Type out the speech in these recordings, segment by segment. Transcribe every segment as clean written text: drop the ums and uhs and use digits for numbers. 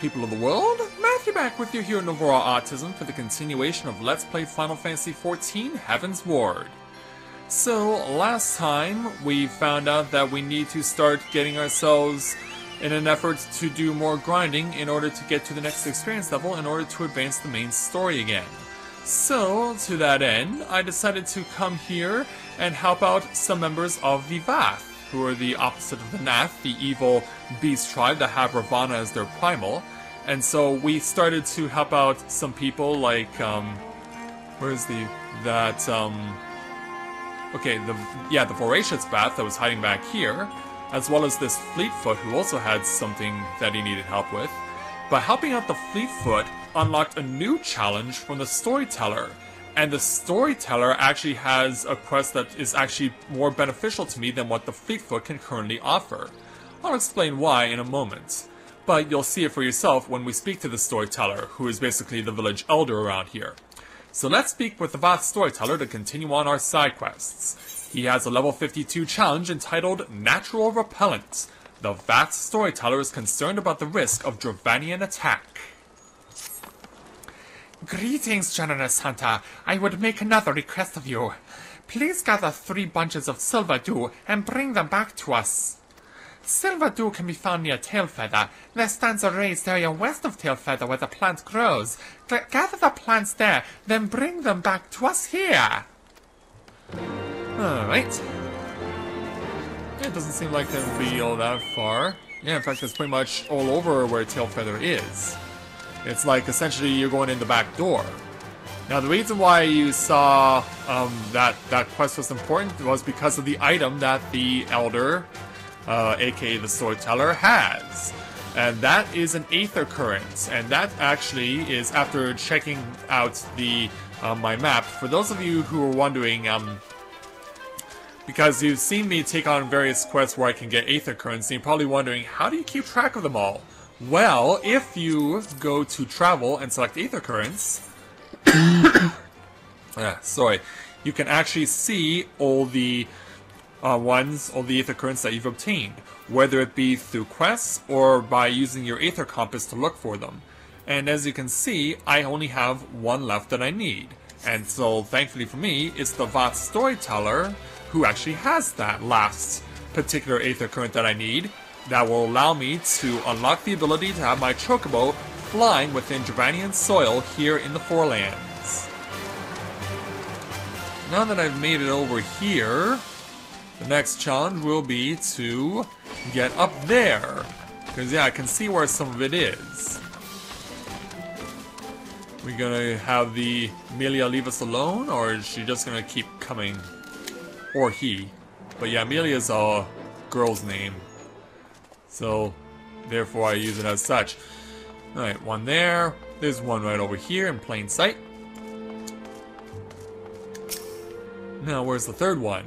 people of the world, Matthew back with you here in Novora Autism for the continuation of Let's Play Final Fantasy XIV Heavensward. So, last time we found out that we need to start getting ourselves in an effort to do more grinding in order to get to the next experience level in order to advance the main story again. So, to that end, I decided to come here and help out some members of the Vath, who are the opposite of the Nath, the evil beast tribe that have Ravana as their primal. And so we started to help out some people like, where's the voracious Vath that was hiding back here, as well as this Fleetfoot who also had something that he needed help with. But helping out the Fleetfoot unlocked a new challenge from the Storyteller. And the Storyteller actually has a quest that is actually more beneficial to me than what the Fleetfoot can currently offer. I'll explain why in a moment, but you'll see it for yourself when we speak to the Storyteller, who is basically the village elder around here. So let's speak with the Vath Storyteller to continue on our side quests. He has a level 52 challenge entitled Natural Repellent. The Vath Storyteller is concerned about the risk of Dravanian attack. Greetings, generous hunter. I would make another request of you. Please gather 3 bunches of silver dew and bring them back to us. Silver dew can be found near Tailfeather. There stands a raised area west of Tailfeather where the plant grows. Gather the plants there, then bring them back to us here. Alright. It doesn't seem like it would be all that far. Yeah, in fact, it's pretty much all over where Tailfeather is. It's like, essentially, you're going in the back door. Now, the reason why you saw that quest was important was because of the item that the Elder, aka the Storyteller, has. And that is an Aether Current. And that actually is, after checking out the my map, for those of you who are wondering, because you've seen me take on various quests where I can get Aether Currents, and you're probably wondering, how do you keep track of them all? Well, if you go to travel and select Aether Currents, you can actually see all the all the Aether Currents that you've obtained, whether it be through quests or by using your Aether Compass to look for them. And as you can see, I only have 1 left that I need. And so, thankfully for me, it's the Vath Storyteller who actually has that last particular Aether Current that I need. That will allow me to unlock the ability to have my Chocobo flying within Dravanian soil here in the Forelands. Now that I've made it over here, the next challenge will be to get up there. Because yeah, I can see where some of it is. We gonna have the Amelia leave us alone, or is she just gonna keep coming? Or he. But yeah, Amelia's a girl's name. So, therefore I use it as such. Alright, 1 there. There's 1 right over here in plain sight. Now, where's the 3rd one?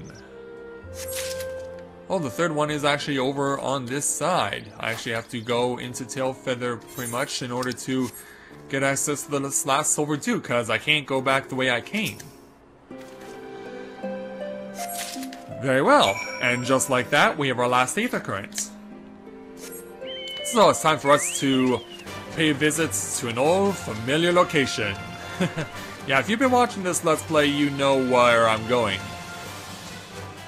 Oh, the 3rd one is actually over on this side. I actually have to go into Tailfeather pretty much in order to get access to this last silver dew, because I can't go back the way I came. Very well. And just like that, we have our last Aether Current. So it's time for us to pay visits to an old familiar location. Yeah, if you've been watching this Let's Play, you know where I'm going.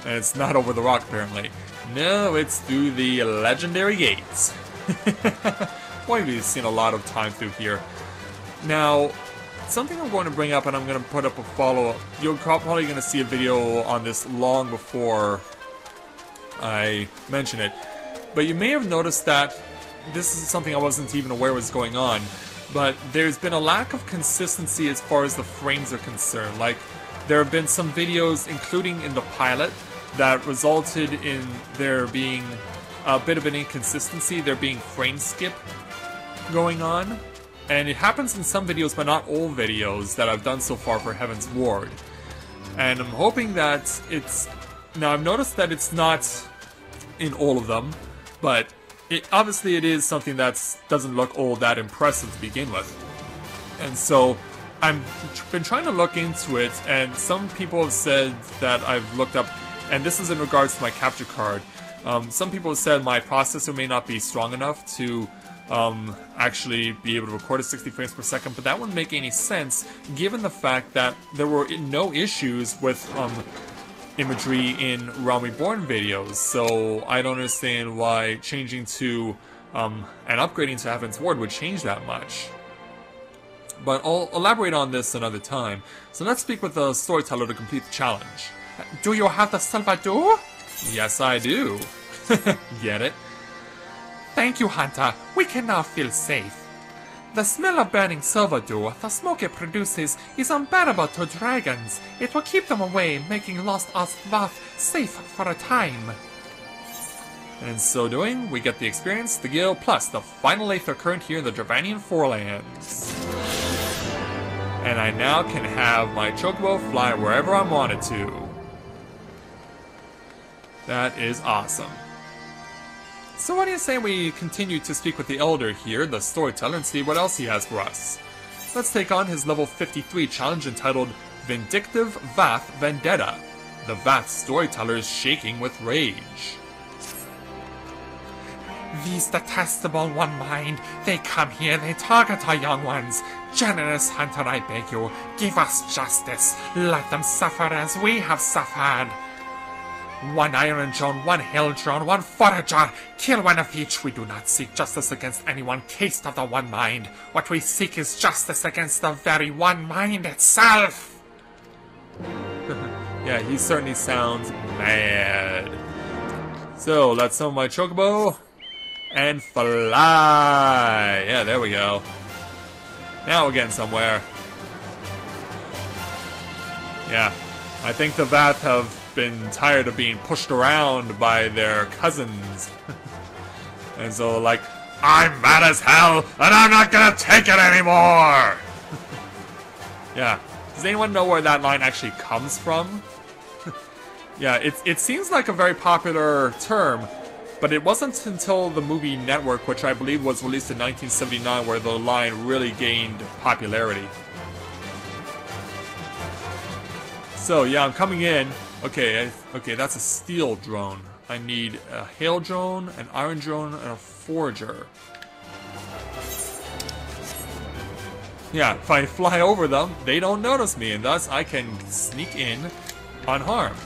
And it's not over the rock, apparently. No, it's through the legendary gates. Boy, we've seen a lot of time through here. Now, something I'm going to bring up, and I'm going to put up a follow-up. You're probably going to see a video on this long before I mention it. But you may have noticed that this is something I wasn't even aware was going on, but there's been a lack of consistency as far as the frames are concerned. Like, there have been some videos, including in the pilot, that resulted in there being a bit of an inconsistency, there being frame skip going on. And it happens in some videos, but not all videos that I've done so far for Heavensward. And I'm hoping that it's... Now, I've noticed that it's not in all of them, but obviously it is something that doesn't look all that impressive to begin with. And so, I've been trying to look into it, and some people have said that I've looked up, and this is in regards to my capture card, some people have said my processor may not be strong enough to actually be able to record at 60 frames per second, but that wouldn't make any sense given the fact that there were no issues with imagery in Realm Reborn videos, so I don't understand why changing to and upgrading to Heavensward would change that much. But I'll elaborate on this another time. So let's speak with the storyteller to complete the challenge. Do you have the silver dew? Yes, I do. Get it? Thank you, Hunter. We can now feel safe. The smell of burning silver dew, the smoke it produces, is unbearable to dragons. It will keep them away, making Lost Vath safe for a time. And in so doing, we get the experience, the gil, plus the final Aether Current here in the Dravanian Forelands. And I now can have my Chocobo fly wherever I wanted to. That is awesome. So what do you say we continue to speak with the Elder here, the storyteller, and see what else he has for us? Let's take on his level 53 challenge entitled Vindictive Vath Vendetta. The Vath storyteller is shaking with rage. These detestable one mind, they come here, they target our young ones. Generous Hunter, I beg you, give us justice. Let them suffer as we have suffered. One Iron Drone, one Hill Drone, one Forager. Kill one of each. We do not seek justice against anyone cased of the One Mind. What we seek is justice against the very One Mind itself. Yeah, he certainly sounds mad. So, let's summon my Chocobo and fly. Yeah, there we go. Now we're getting somewhere. Yeah, I think the Vath have been tired of being pushed around by their cousins. And so, like, I'm mad as hell, and I'm not gonna take it anymore! Yeah. Does anyone know where that line actually comes from? Yeah, it seems like a very popular term, but it wasn't until the movie Network, which I believe was released in 1979, where the line really gained popularity. So, yeah, I'm coming in. Okay, okay, that's a steel drone. I need a hail drone, an iron drone, and a forager. Yeah, if I fly over them, they don't notice me, and thus I can sneak in unharmed.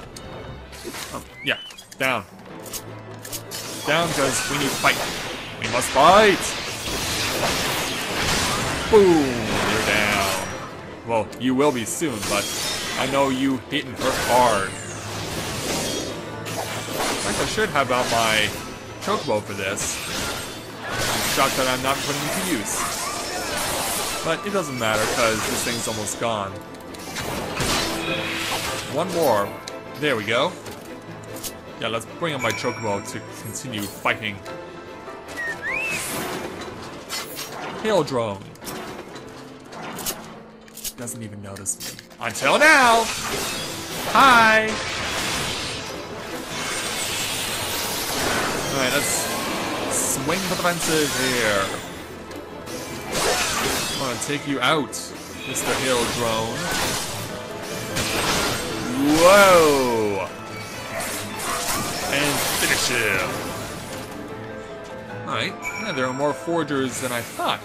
Yeah, down. Down, because we need to fight. We must fight! Boom! You're down. Well, you will be soon, but I know you hit and hurt hard. In fact, I should have out my Chocobo for this. I'm shocked that I'm not putting it to use. But it doesn't matter, because this thing's almost gone. One more. There we go. Yeah, let's bring up my Chocobo to continue fighting. Hail drone. Doesn't even notice me. Until now! Hi! Alright, let's swing for the fences here. I'm gonna take you out, Mr. Hail Drone. Whoa! And finish him. Alright, yeah, there are more foragers than I thought.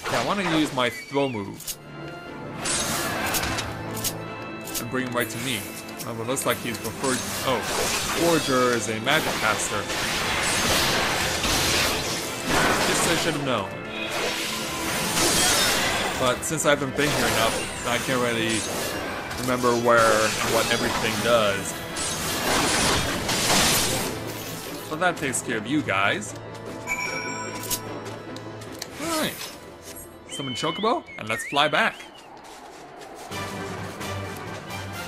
Yeah, I want to use my throw move. And bring him right to me. But it looks like he's preferred. Oh, Forager is a magic caster. This I should have known. But since I haven't been here enough, I can't really remember where and what everything does. So that takes care of you guys. Alright. Summon Chocobo, and let's fly back.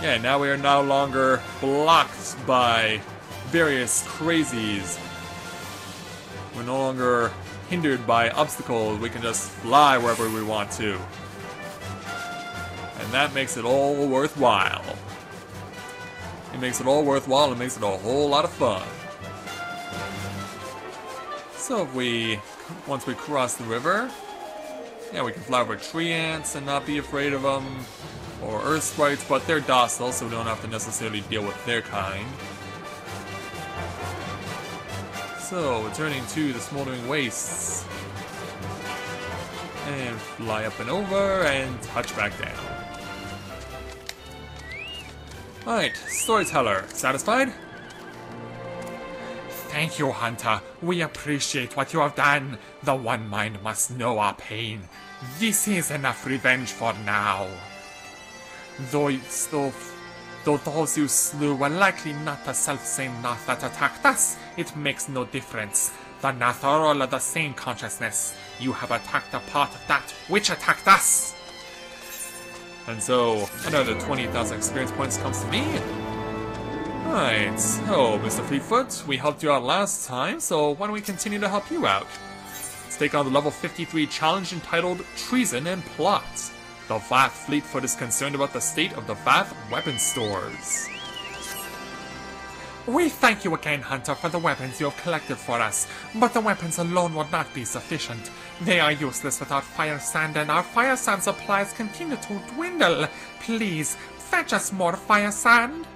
Yeah, now we are no longer blocked by various crazies. We're no longer hindered by obstacles. We can just fly wherever we want to. And that makes it all worthwhile. It makes it all worthwhile, and it makes it a whole lot of fun. So if we, once we cross the river, yeah, we can fly over tree ants and not be afraid of them. Or earth sprites, but they're docile, so we don't have to necessarily deal with their kind. So, returning to the Smoldering Wastes. And fly up and over, and touch back down. Alright, Storyteller, satisfied? Thank you, Hunter. We appreciate what you have done. The One Mind must know our pain. This is enough revenge for now. Though those you slew were likely not the self-same Nath that attacked us, it makes no difference. The Nath are all of the same consciousness. You have attacked a part of that which attacked us. And so, another 20,000 experience points comes to me. Alright, so Mr. Fleetfoot, we helped you out last time, so why don't we continue to help you out? Let's take on the level 53 challenge entitled Treason and Plot. The Vath Fleetfoot is concerned about the state of the Vath weapon stores. We thank you again, Hunter, for the weapons you have collected for us, but the weapons alone would not be sufficient. They are useless without fire sand, and our fire sand supplies continue to dwindle. Please, fetch us more fire sand.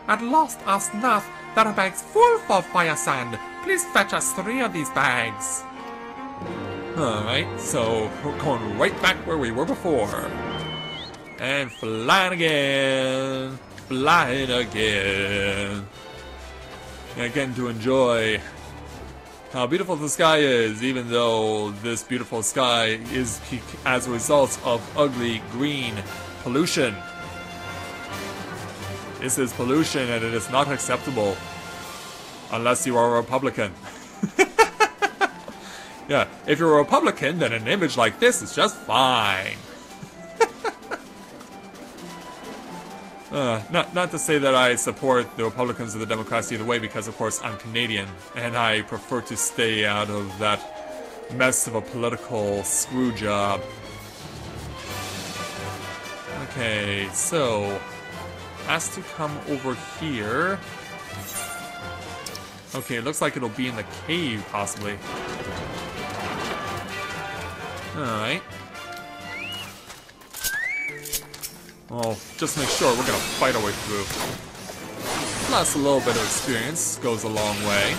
At Lost Us Nath, there are bags full of fire sand. Please fetch us 3 of these bags. Alright, so we're going right back where we were before. And flying again. Flying again. And getting to enjoy how beautiful the sky is, even though this beautiful sky is as a result of ugly green pollution. This is pollution and it is not acceptable unless you are a Republican. Yeah, if you're a Republican, then an image like this is just fine. Not to say that I support the Republicans or the Democrats either way, because of course I'm Canadian, and I prefer to stay out of that mess of a political screw job. Okay, so has to come over here. Okay, it looks like it'll be in the cave, possibly. Alright. Well, just to make sure, we're gonna fight our way through. Plus, a little bit of experience goes a long way.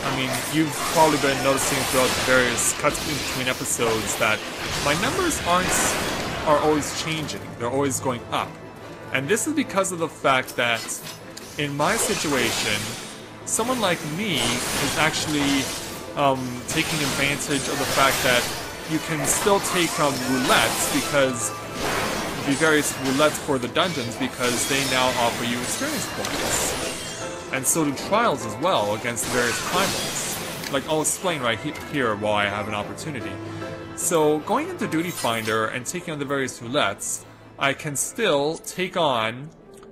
I mean, you've probably been noticing throughout the various cuts in between episodes that my numbers are always changing. They're always going up. And this is because of the fact that, in my situation, someone like me is actually taking advantage of the fact that you can still take roulettes, because the various roulettes for the dungeons, because they now offer you experience points. And so do trials as well against various primals. Like, I'll explain right here while I have an opportunity. So, going into Duty Finder and taking on the various roulettes, I can still take on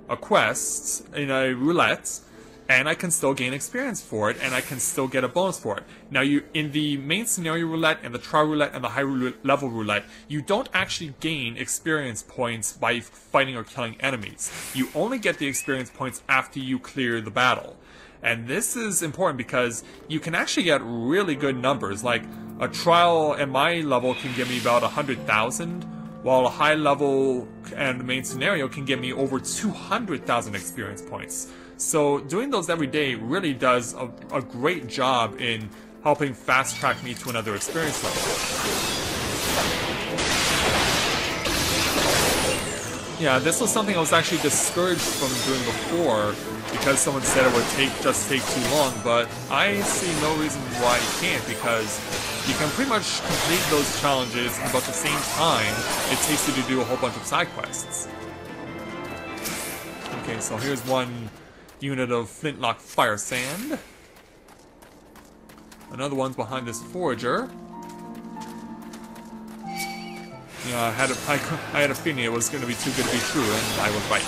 a quest in a roulette, and I can still gain experience for it, and I can still get a bonus for it. Now, in the main scenario roulette, and the trial roulette, and the high level roulette, you don't actually gain experience points by fighting or killing enemies. You only get the experience points after you clear the battle. And this is important because you can actually get really good numbers. Like, a trial at my level can give me about 100,000, while a high level and main scenario can give me over 200,000 experience points. So doing those every day really does a great job in helping fast track me to another experience level. Yeah, this was something I was actually discouraged from doing before, because someone said it would just take too long, but I see no reason why it can't, because you can pretty much complete those challenges in about the same time it takes you to do a whole bunch of side quests. Okay, so here's one unit of flintlock fire sand. Another one's behind this forager. Yeah, I had a feeling it was going to be too good to be true, and I was right.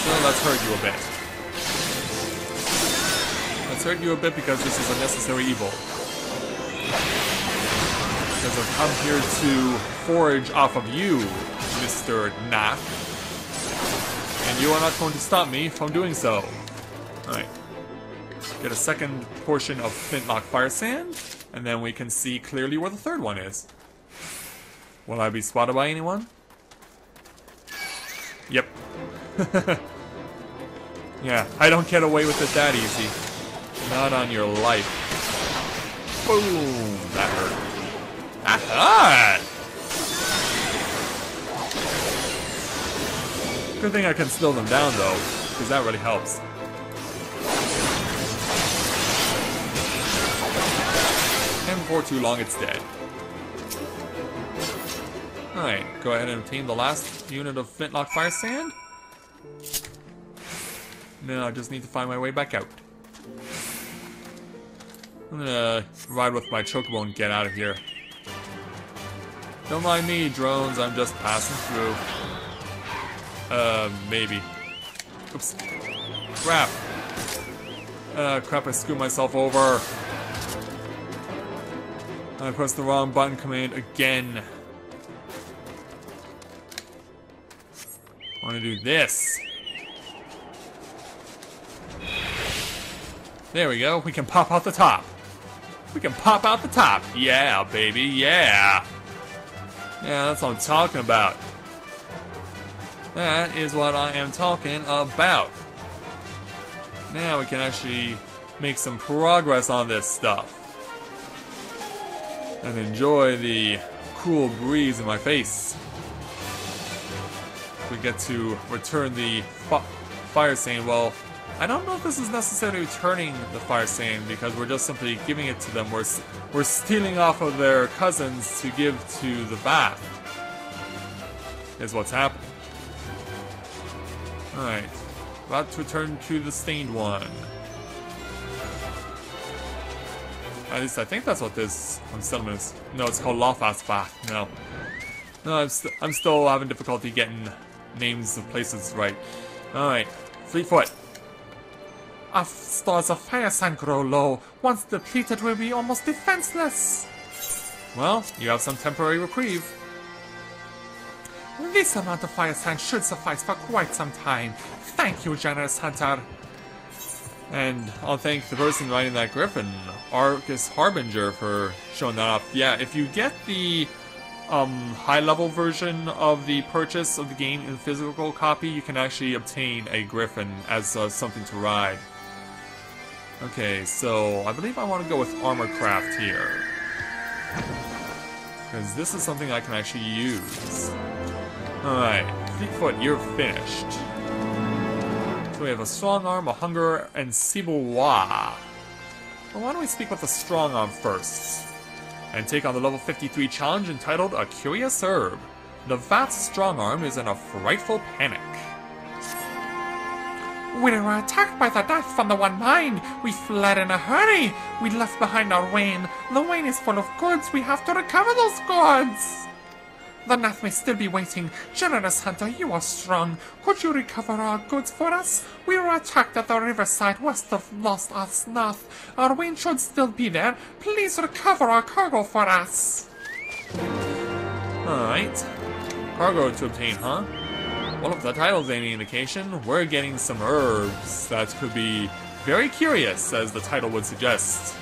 So let's hurt you a bit. Let's hurt you a bit because this is a necessary evil. Because I've come here to forage off of you, Mr. Nath. And you are not going to stop me from doing so. Alright. Get a second portion of flintlock fire sand, and then we can see clearly where the third one is. Will I be spotted by anyone? Yep. Yeah, I don't get away with it that easy. Not on your life. Boom! That hurt. That hurt! Good thing I can slow them down though, because that really helps. And before too long it's dead. Alright, go ahead and obtain the last unit of Flintlock Fire Sand. Now I just need to find my way back out. I'm gonna ride with my chocobo and get out of here. Don't mind me, drones, I'm just passing through. Maybe. Oops. Crap. Crap, I screwed myself over. I pressed the wrong button command again. I want to do this. There we go. We can pop out the top. We can pop out the top. Yeah, baby. Yeah. Yeah, that's what I'm talking about. That is what I am talking about. Now we can actually make some progress on this stuff. And enjoy the cool breeze in my face. We get to return the fire sand. Well, I don't know if this is necessarily returning the fire sand because we're just simply giving it to them. We're stealing off of their cousins to give to the Vath. Is what's happening. Alright. About to return to the stained one. At least I think that's what this settlement is. No, it's called Vath. No. No, I'm still having difficulty getting names of places right. Alright. Fleetfoot. Our stores of fire sand grow low. Once depleted, we'll be almost defenseless. Well, you have some temporary reprieve. This amount of fire sand should suffice for quite some time. Thank you, generous hunter. And I'll thank the person riding that griffin, Arcus Harbinger, for showing that off. Yeah, if you get the high-level version of the purchase of the game in physical copy, you can actually obtain a griffin as something to ride. Okay, so I believe I want to go with armor craft here. Because this is something I can actually use. Alright, Fleetfoot, you're finished. So we have a strong arm, a hunger, and Sibowa. Well, why don't we speak with the strong arm first? And take on the level 53 challenge entitled A Curious Herb. The Vath's strong arm is in a frightful panic. We were attacked by the Nath from the One Mind. We fled in a hurry. We left behind our wain. The wain is full of goods. We have to recover those goods. The Nath may still be waiting. Generous hunter, you are strong. Could you recover our goods for us? We were attacked at the riverside west of Lost Us Nath. Our wain should still be there. Please recover our cargo for us. Alright. Cargo to obtain, huh? Well, if the title's any indication, we're getting some herbs that could be very curious, as the title would suggest.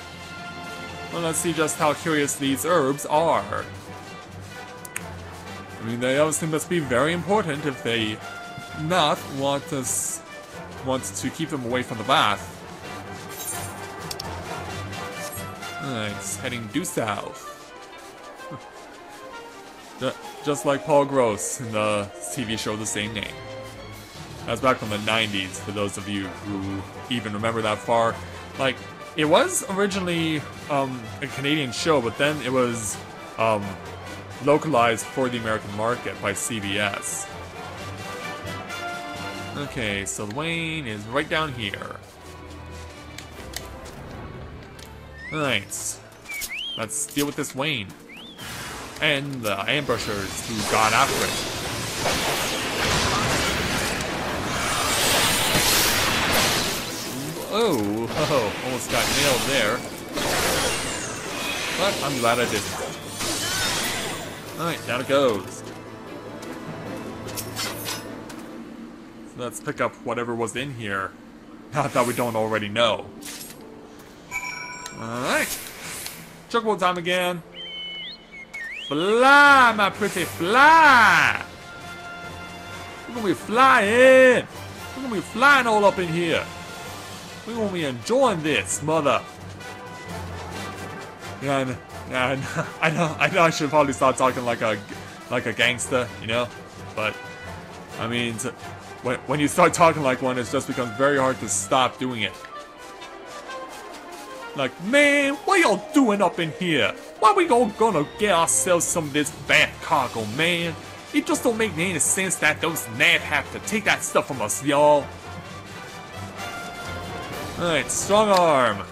Well, let's see just how curious these herbs are. I mean, they obviously must be very important if they not want to keep them away from the Vath. Alright, heading due south. Just like Paul Gross in the TV show of the same name. That's back from the 90s, for those of you who even remember that far. Like, it was originally a Canadian show, but then it was localized for the American market by CBS. Okay, so the Wayne is right down here. Alright. Let's deal with this Wayne. And the ambushers who got after it. Oh, almost got nailed there. But I'm glad I didn't. Alright, down it goes. So let's pick up whatever was in here. Not that we don't already know. Alright. Chocobo time again. Fly, my pretty, fly! We're gonna be flying! We're gonna be flying all up in here. We're gonna be enjoying this, mother. Yeah, and I know I should probably start talking like a gangster, you know? But I mean, when you start talking like one, it just becomes very hard to stop doing it. Like, man, what y'all doing up in here? Why we all gonna get ourselves some of this Vath cargo, man? It just don't make any sense that those Nav have to take that stuff from us, y'all. Alright, strong arm.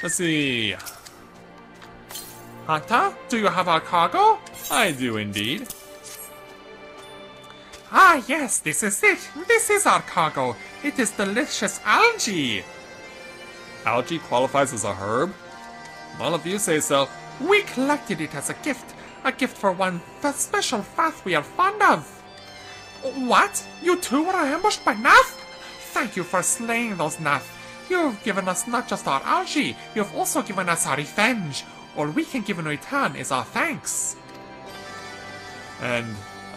Let's see. Hanta, do you have our cargo? I do indeed. Ah, yes, this is it. This is our cargo. It is delicious algae. Algae qualifies as a herb? Well, if you say so. We collected it as a gift for one the special Vath we are fond of. What? You too were ambushed by Nath? Thank you for slaying those Nath. You've given us not just our algae, you've also given us our revenge. All we can give in return is our thanks. And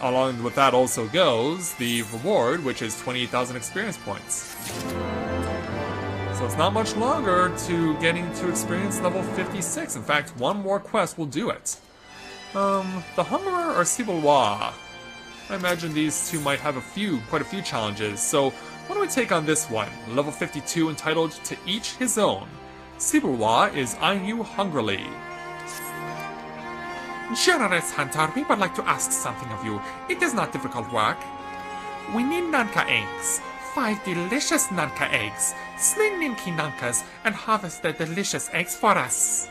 along with that also goes the reward, which is 28,000 experience points. So it's not much longer to getting to experience level 56. In fact, one more quest will do it. The Hungerer or Sibelwa? I imagine these two might have quite a few challenges, so why don't we take on this one? Level 52 entitled To Each His Own. Sibelwa is eyeing you hungrily. Generous Hunter, we would like to ask something of you. It is not difficult work. We need Nanka eggs. 5 delicious Nanka eggs. Slay Ninki Nankas and harvest the delicious eggs for us.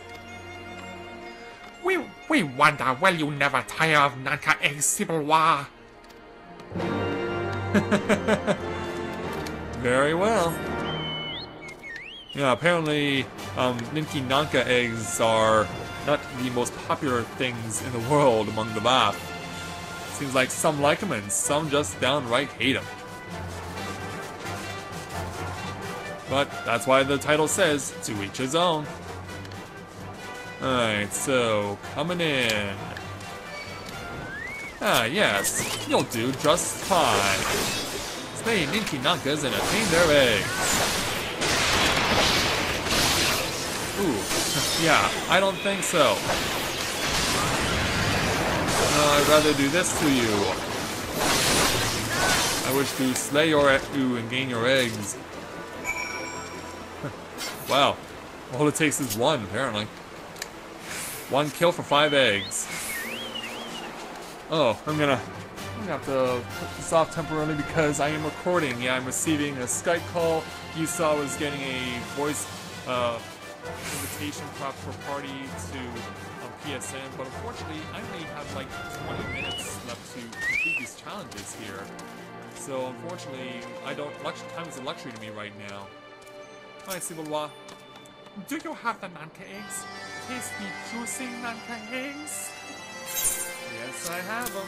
We wonder, will you never tire of Nanka eggs, Sibelwa? Very well. Yeah, apparently, Ninki Nanka eggs are not the most popular things in the world among the Vath. Seems like some like them and some just downright hate them. But that's why the title says, to each his own. Alright, so, coming in. Ah, yes, you'll do just fine. Slay Ninki Nankas and attain their eggs. Ooh, yeah, I don't think so. I'd rather do this to you. I wish to slay you and gain your eggs. Wow, all it takes is one, apparently. 1 kill for 5 eggs. Oh, I'm gonna have to put this off temporarily because I am recording. Yeah, I'm receiving a Skype call. You saw I was getting a voice invitation prop for party to PSN, but unfortunately I may have like 20 minutes left to complete these challenges here. So unfortunately, time is a luxury to me right now. Alright, Sibelwa. Do you have the Nanka eggs? Tasty, juicy Nanka eggs? Yes, I have them.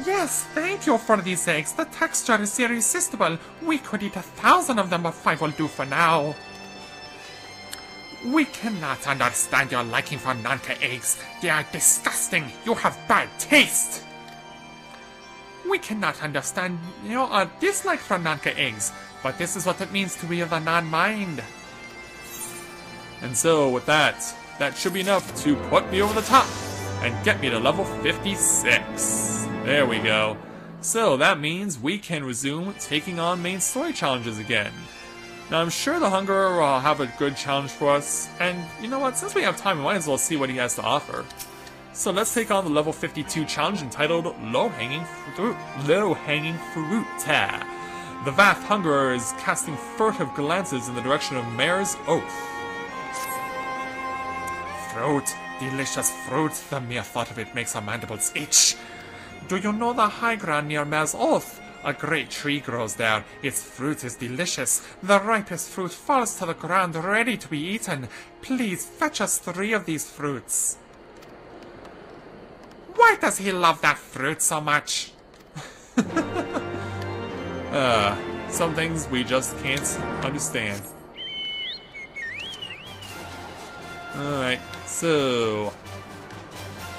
Yes, thank you for these eggs. The texture is irresistible. We could eat 1,000 of them, but 5 will do for now. We cannot understand your liking for Nanka eggs. They are disgusting. You have bad taste. We cannot understand your dislike for Nanka eggs, but this is what it means to be of the non-mind. And so, with that should be enough to put me over the top and get me to level 56. There we go. So that means we can resume taking on main story challenges again. Now I'm sure the Hungerer will have a good challenge for us, and you know what, since we have time we might as well see what he has to offer. So let's take on the level 52 challenge entitled Low-Hanging Fruit. The Vath Hungerer is casting furtive glances in the direction of Mare's Oath. Fruit, delicious fruit, the mere thought of it makes our mandibles itch. Do you know the high ground near Mare's Oath? A great tree grows there. Its fruit is delicious. The ripest fruit falls to the ground ready to be eaten. Please fetch us 3 of these fruits. Why does he love that fruit so much? Some things we just can't understand. Alright, so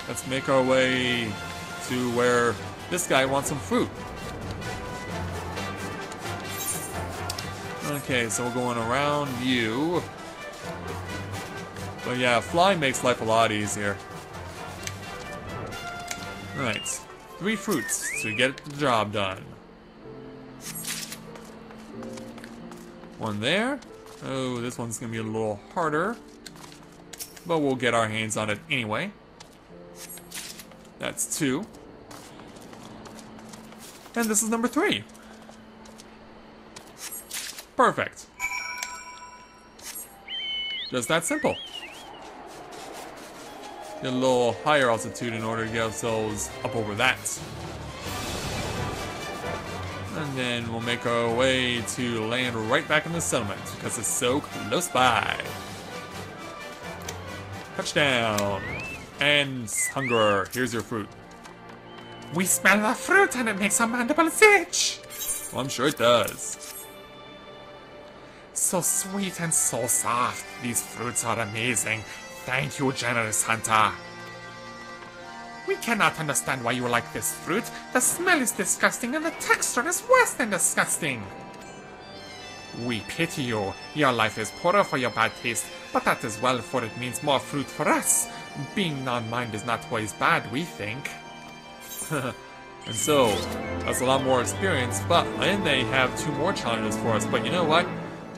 let's make our way to where this guy wants some fruit. Okay, so we're going around you. But yeah, fly makes life a lot easier. Alright, 3 fruits to get the job done. One there. Oh, this one's gonna be a little harder. But we'll get our hands on it anyway. That's 2. And this is number 3. Perfect. Just that simple. Get a little higher altitude in order to get ourselves up over that. And then we'll make our way to land right back in the settlement because it's so close by. Touchdown. And hunger. Here's your fruit. We smell the fruit and it makes our mandibles itch. Well, I'm sure it does. So sweet and so soft. These fruits are amazing. Thank you, generous hunter. We cannot understand why you like this fruit. The smell is disgusting and the texture is worse than disgusting. We pity you. Your life is poorer for your bad taste, but that is well, for it means more fruit for us. Being non-mind is not always bad, we think. And so, that's a lot more experience, and they have 2 more challenges for us. But you know what?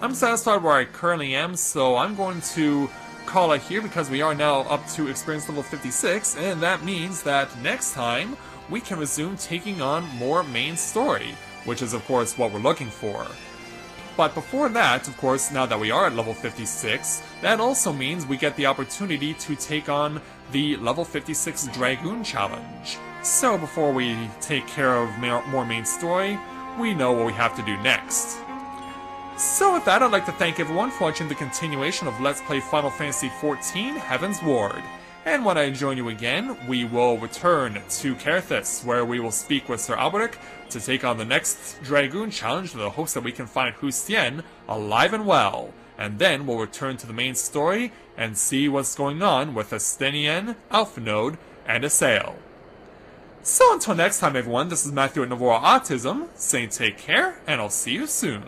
I'm satisfied where I currently am, so I'm going to call it here because we are now up to experience level 56, and that means that next time we can resume taking on more main story, which is of course what we're looking for. But before that, of course, now that we are at level 56, that also means we get the opportunity to take on the level 56 Dragoon Challenge. So before we take care of more main story, we know what we have to do next. So with that, I'd like to thank everyone for watching the continuation of Let's Play Final Fantasy XIV Heavensward. And when I join you again, we will return to Carthus, where we will speak with Sir Alberic to take on the next Dragoon Challenge with the hopes that we can find Hu Xian alive and well. And then we'll return to the main story and see what's going on with Asthenian, Alpha Node, and Asael. So until next time everyone, this is Matthew at Navora Autism, saying take care, and I'll see you soon.